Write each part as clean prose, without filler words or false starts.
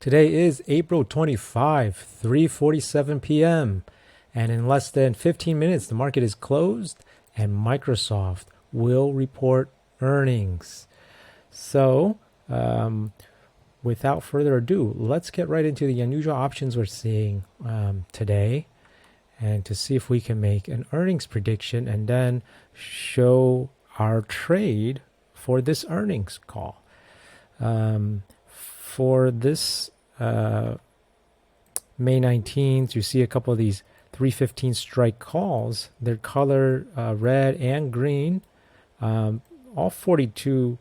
Today is April 25, 3:47 p.m. And in less than 15 minutes, the market is closed and Microsoft will report earnings. So, without further ado, let's get right into the unusual options we're seeing today and to see if we can make an earnings prediction and then show our trade for this earnings call. For this May 19th, you see a couple of these 315 strike calls. They're colored red and green, all $42.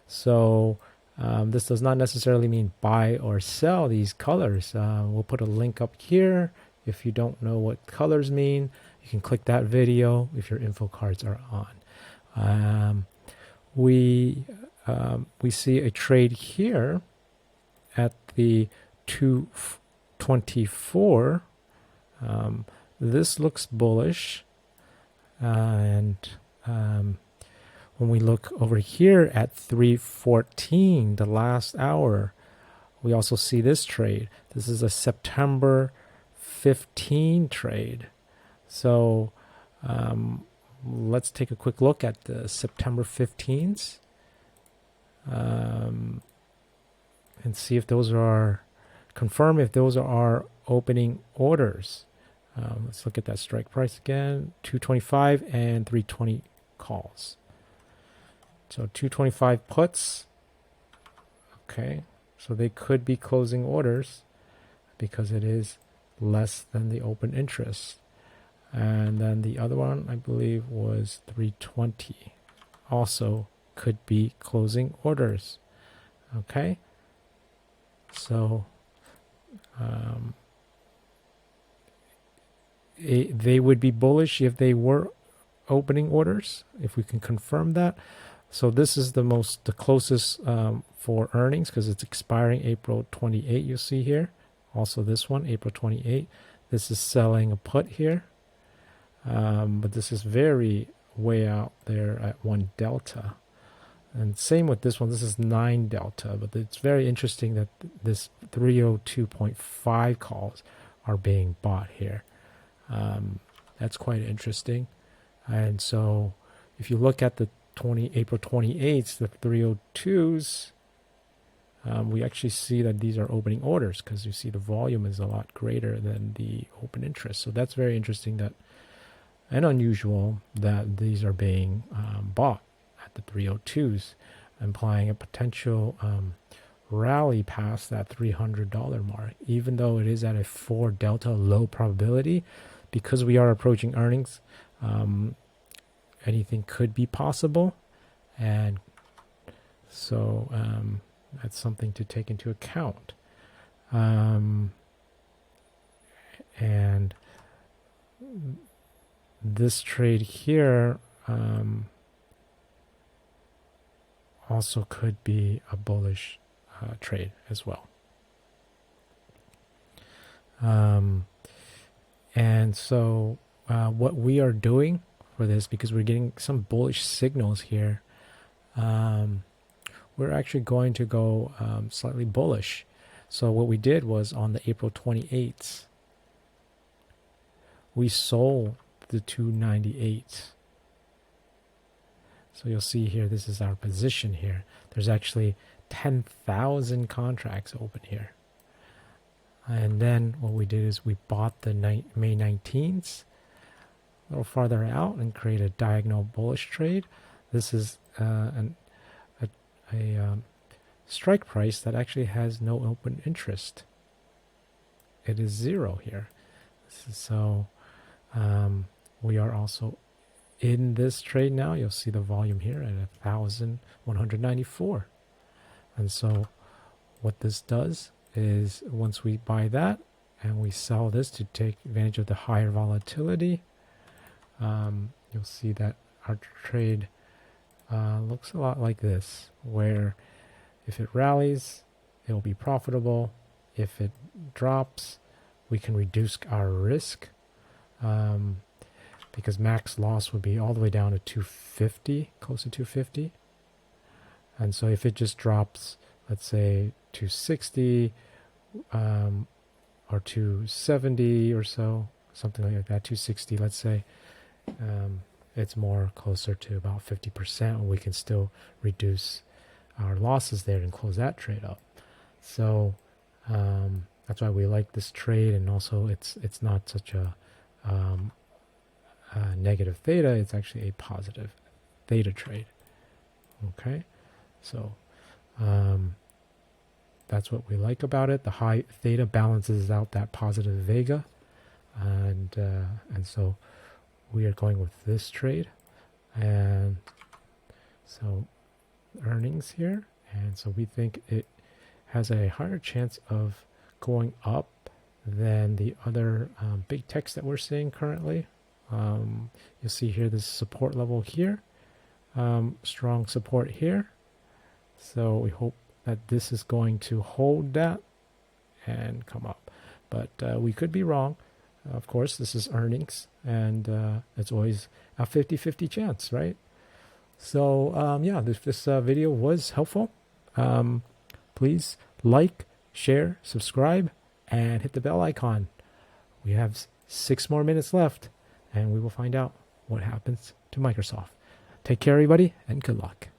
So this does not necessarily mean buy or sell these colors. We'll put a link up here. If you don't know what colors mean, you can click that video if your info cards are on. We see a trade here at the 224. This looks bullish, and when we look over here at 314, the last hour, we also see this trade. This is a September 15 trade. So let's take a quick look at the September 15s and see if those are, confirm if those are opening orders. Let's look at that strike price again, 225 and 320 calls. So 225 puts, okay, so they could be closing orders because it is less than the open interest. And then the other one, I believe, was 320. Also could be closing orders. Okay. So they would be bullish if they were opening orders, if we can confirm that. So this is the closest for earnings because it's expiring April 28, you see here. Also this one, April 28. This is selling a put here. But this is very way out there at 1 delta. And same with this one. This is 9 delta. But it's very interesting that this 302.5 calls are being bought here. That's quite interesting. And so if you look at the April 28th, the 302s, we actually see that these are opening orders because you see the volume is a lot greater than the open interest. So that's very interesting that and unusual that these are being bought at the 302s, implying a potential rally past that $300 mark, even though it is at a 4 delta low probability. Because we are approaching earnings, anything could be possible, and so that's something to take into account. And this trade here also could be a bullish trade as well. And so what we are doing for this, because we're getting some bullish signals here, we're actually going to go slightly bullish. So what we did was on the April 28th, we sold the 298. So you'll see here, this is our position here. There's actually 10,000 contracts open here. And then what we did is we bought the May 19th a little farther out and create a diagonal bullish trade. This is a strike price that actually has no open interest. It is 0 here. So we are also in this trade now. You'll see the volume here at 1,194. And so what this does is once we buy that and we sell this to take advantage of the higher volatility, you'll see that our trade looks a lot like this, where if it rallies, it will be profitable. If it drops, we can reduce our risk, because max loss would be all the way down to 250, close to 250. And so if it just drops let's say 260 or 270 or so, something like that, 260, let's say. It's more closer to about 50%. We can still reduce our losses there and close that trade up. So that's why we like this trade, and also it's not such a negative theta. It's actually a positive theta trade. Okay, so that's what we like about it. The high theta balances out that positive vega, and so we are going with this trade. And so earnings here, and so we think it has a higher chance of going up than the other big techs that we're seeing currently. You'll see here this support level here, strong support here. So we hope that this is going to hold that and come up, but we could be wrong. Of course, this is earnings, and it's always a 50-50 chance, right? So yeah, this video was helpful. Please like, share, subscribe, and hit the bell icon. We have 6 more minutes left, and we will find out what happens to Microsoft. Take care, everybody, and good luck.